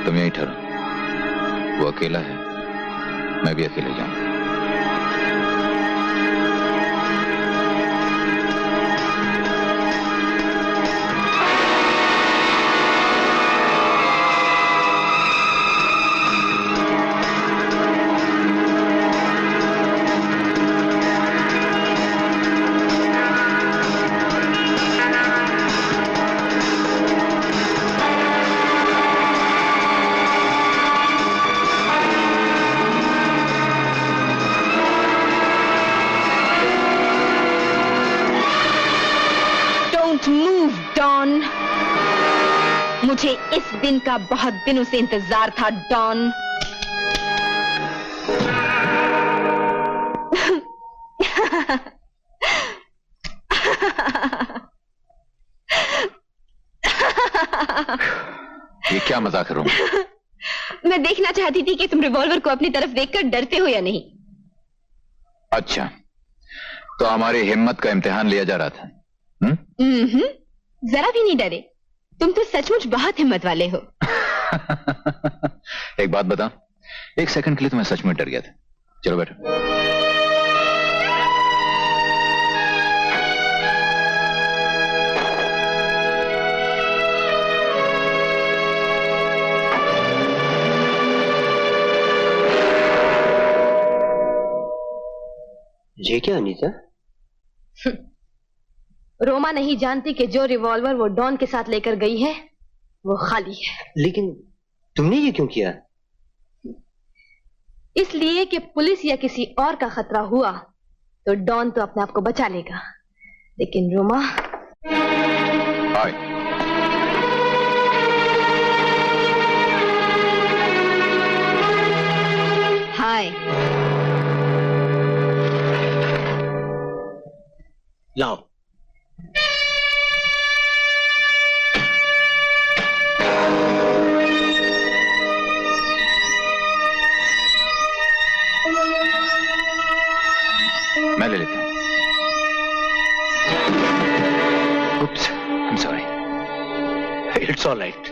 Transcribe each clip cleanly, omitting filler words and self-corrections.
तुम यहीं ठहरो, वो अकेला है, मैं भी अकेले जाऊंगा। मुझे इस दिन का बहुत दिनों से इंतजार था डॉन। ये क्या मजाक कर रहा हूं? मैं देखना चाहती थी कि तुम रिवॉल्वर को अपनी तरफ देखकर डरते हो या नहीं। अच्छा, तो हमारी हिम्मत का इम्तिहान लिया जा रहा था। जरा भी नहीं डरे, तुम तो सचमुच बहुत हिम्मत वाले हो। एक बात बता, एक सेकंड के लिए तो मैं सचमुच डर गया था। चलो बैठो। ये क्या अनीता? रोमा नहीं जानती कि जो रिवॉल्वर वो डॉन के साथ लेकर गई है वो खाली है। लेकिन तुमने ये क्यों किया? इसलिए कि पुलिस या किसी और का खतरा हुआ तो डॉन तो अपने आप को बचा लेगा, लेकिन रोमा। हाय। हाय। लाओ। मैं ले लेता हूं। Oops, I'm sorry. It's all right.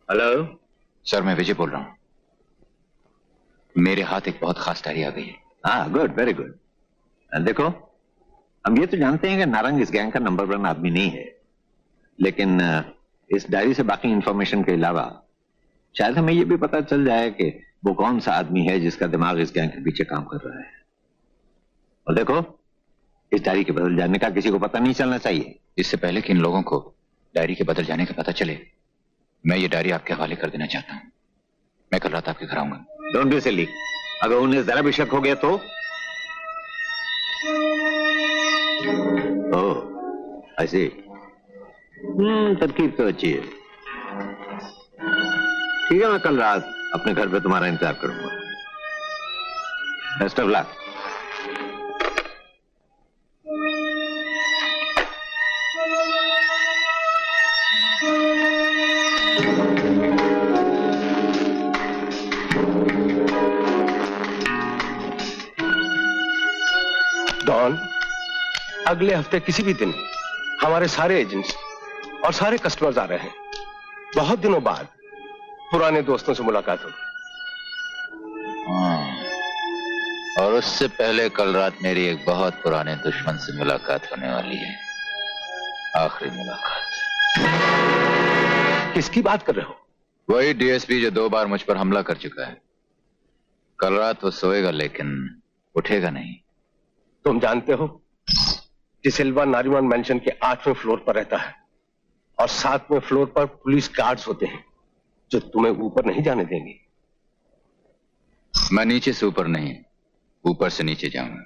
Hello sir, मैं विजय बोल रहा हूं। मेरे हाथ एक बहुत खास डायरी आ गई है। हाँ, गुड, वेरी गुड। देखो, हम ये तो जानते हैं कि नारंग इस गैंग का नंबर 1 आदमी नहीं है, लेकिन इस डायरी से बाकी इंफॉर्मेशन के अलावा शायद हमें ये भी पता चल जाए कि वो कौन सा आदमी है जिसका दिमाग इस गैंग के पीछे काम कर रहा है। और देखो, इस डायरी के बदल जाने का किसी को पता नहीं चलना चाहिए। इससे पहले कि इन लोगों को डायरी के बदल जाने का पता चले, मैं ये डायरी आपके हवाले कर देना चाहता हूं। मैं कल रात आपके घर आऊंगा। Don't be silly. अगर उन्हें जरा भी शक हो गया तो? ओह, आई सी। तरकीब तो अच्छी है। ठीक है, मैं कल रात अपने घर पे तुम्हारा इंतजार करूंगा। Best of luck. डॉन, अगले हफ्ते किसी भी दिन हमारे सारे एजेंट्स और सारे कस्टमर्स आ रहे हैं। बहुत दिनों बाद पुराने दोस्तों से मुलाकात होगी। और उससे पहले कल रात मेरी एक बहुत पुराने दुश्मन से मुलाकात होने वाली है। आखिरी मुलाकात। किसकी बात कर रहे हो? वही डीएसपी जो 2 बार मुझ पर हमला कर चुका है। कल रात वो सोएगा लेकिन उठेगा नहीं। तुम जानते हो कि सिल्वा नारीमन मेंशन के 8वें फ्लोर पर रहता है और 7वें फ्लोर पर पुलिस गार्ड्स होते हैं जो तुम्हें ऊपर नहीं जाने देंगे। मैं नीचे से ऊपर नहीं, ऊपर से नीचे जाऊंगा।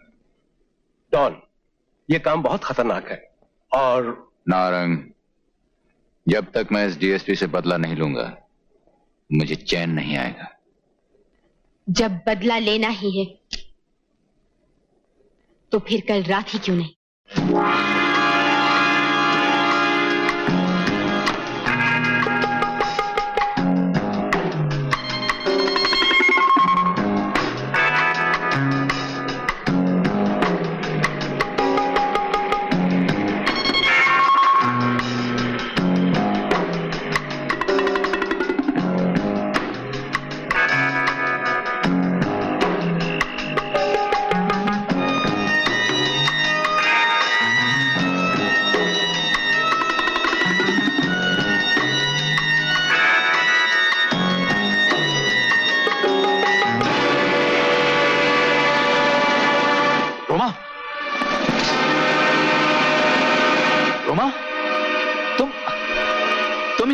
डॉन, ये काम बहुत खतरनाक है और नारंग, जब तक मैं इस डीएसपी से बदला नहीं लूंगा मुझे चैन नहीं आएगा। जब बदला लेना ही है तो फिर कल रात ही क्यों नहीं?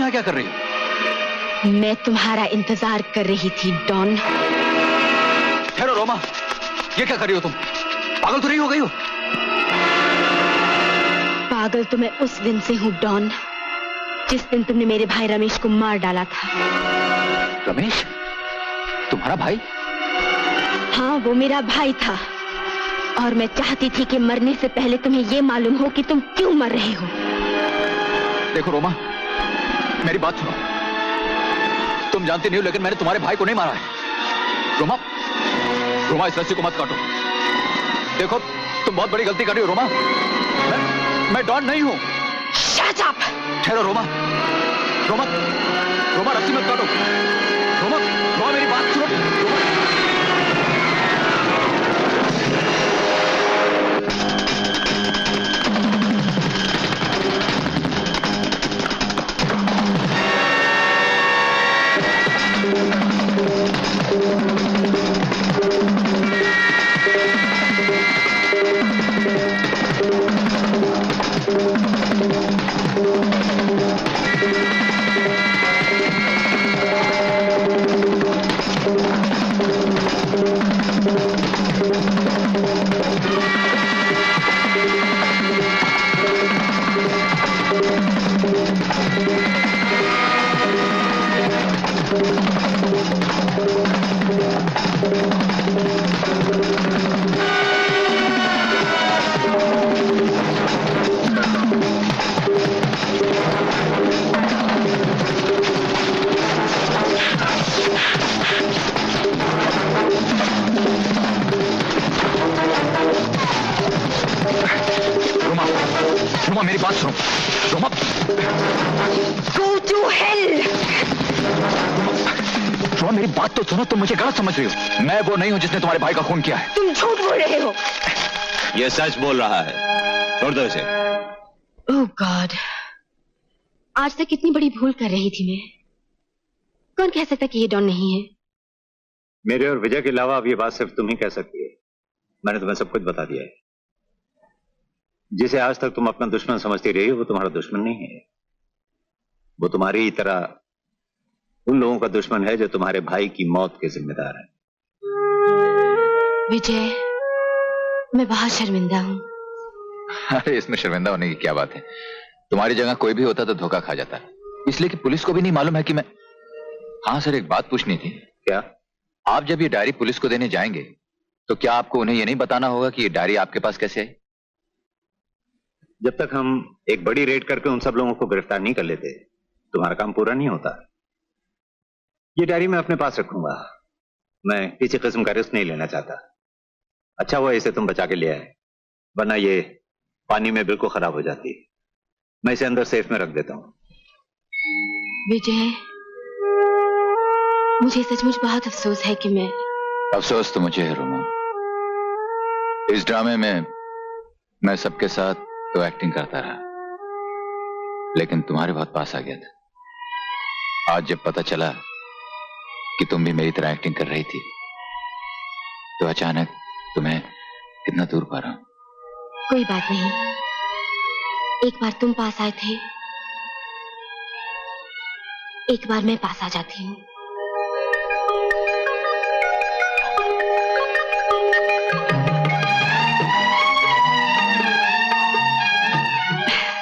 क्या कर रही हो? मैं तुम्हारा इंतजार कर रही थी डॉन। ठहरो रोमा, ये क्या कर रही हो तुम? पागल तो नहीं हो गई हो? पागल तो मैं उस दिन से हूं डॉन, जिस दिन तुमने मेरे भाई रमेश को मार डाला था। रमेश? तुम्हारा भाई? हाँ, वो मेरा भाई था और मैं चाहती थी कि मरने से पहले तुम्हें यह मालूम हो कि तुम क्यों मर रहे हो। देखो रोमा, मेरी बात सुनो। तुम जानती नहीं हो लेकिन मैंने तुम्हारे भाई को नहीं मारा है। रोमा, रोमा इस रस्सी को मत काटो। देखो तुम बहुत बड़ी गलती कर रही हो रोमा। मैं डॉन नहीं हूं। Shut up! ठहरो रोमा, रोमा, रोमा रस्सी मत काटो। रोमा, रोमा मेरी बात सुनो। रोमा। मेरी बात सुनो Roma. Go to hell! Roma मेरी बात तो सुनो, तुम मुझे गलत समझ रही हो। मैं वो नहीं हूं जिसने तुम्हारे भाई का खून किया है। तुम झूठ बोल रहे हो। ये सच बोल रहा है, छोड़ दो इसे। ओह गॉड, आज तक कितनी बड़ी भूल कर रही थी मैं। कौन कह सकता कि ये डॉन नहीं है? मेरे और विजय के अलावा अब ये बात सिर्फ तुम ही कह सकती है। मैंने तुम्हें सब कुछ बता दिया है। जिसे आज तक तुम अपना दुश्मन समझती रही हो वो तुम्हारा दुश्मन नहीं है। वो तुम्हारी ही तरह उन लोगों का दुश्मन है जो तुम्हारे भाई की मौत के जिम्मेदार हैं। विजय, मैं बहुत शर्मिंदा हूं। अरे इसमें शर्मिंदा होने की क्या बात है? तुम्हारी जगह कोई भी होता तो धोखा खा जाता, इसलिए कि पुलिस को भी नहीं मालूम है कि मैं। हाँ सर, एक बात पूछनी थी। क्या? आप जब ये डायरी पुलिस को देने जाएंगे तो क्या आपको उन्हें ये नहीं बताना होगा कि ये डायरी आपके पास कैसे आई? जब तक हम एक बड़ी रेड करके उन सब लोगों को गिरफ्तार नहीं कर लेते तुम्हारा काम पूरा नहीं होता। ये डायरी मैं अपने पास रखूंगा। मैं किसी किस्म का रिस्क नहीं लेना चाहता। अच्छा हुआ इसे तुम बचा के ले आए, वरना ये पानी में बिल्कुल खराब हो जाती। मैं इसे अंदर सेफ में रख देता हूं। विजय, मुझे सचमुच बहुत अफसोस है कि मैं। अफसोस तो मुझे है रोमा। इस ड्रामे में मैं सबके साथ तो एक्टिंग करता रहा, लेकिन तुम्हारे बहुत पास आ गया था। आज जब पता चला कि तुम भी मेरी तरह एक्टिंग कर रही थी तो अचानक तुम्हें कितना दूर पा रहा हूं। कोई बात नहीं, एक बार तुम पास आए थे, एक बार मैं पास आ जाती हूँ।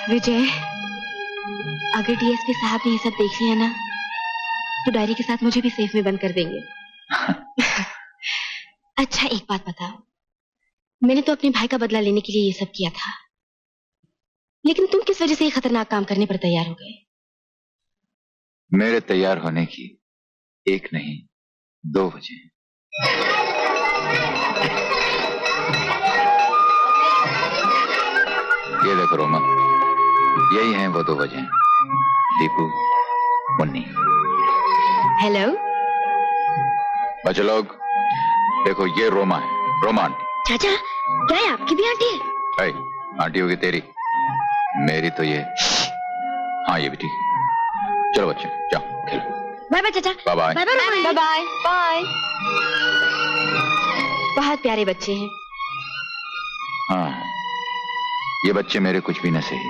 विजय, अगर डीएसपी साहब ने ये सब देख लिया ना तो डायरी के साथ मुझे भी सेफ में बंद कर देंगे। अच्छा एक बात बताओ, मैंने तो अपने भाई का बदला लेने के लिए ये सब किया था, लेकिन तुम किस वजह से ये खतरनाक काम करने पर तैयार हो गए? मेरे तैयार होने की एक नहीं 2 वजह। ये देखो रोमा, यही हैं वो 2 वजह। दीपू, मुन्नी। हेलो बच्चे लोग देखो, ये रोमा है, रोमा आंटी। चाचा, क्या है आपकी भी आंटी है? आंटी होगी तेरी, मेरी तो ये। हाँ ये भी ठीक है। चलो बच्चे जाओ खेलो। बाय बाय चाचा। Bye bye. Bye bye bye bye. बहुत प्यारे बच्चे हैं। हाँ, ये बच्चे मेरे कुछ भी न सही,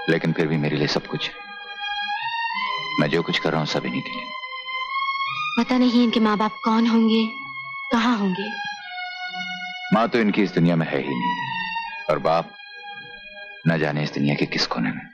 लेकिन फिर भी मेरे लिए सब कुछ है। मैं जो कुछ कर रहा हूं सब इन्हीं के लिए। पता नहीं इनके माँ बाप कौन होंगे, कहाँ होंगे। माँ तो इनकी इस दुनिया में है ही नहीं, और बाप न जाने इस दुनिया के किस कोने में।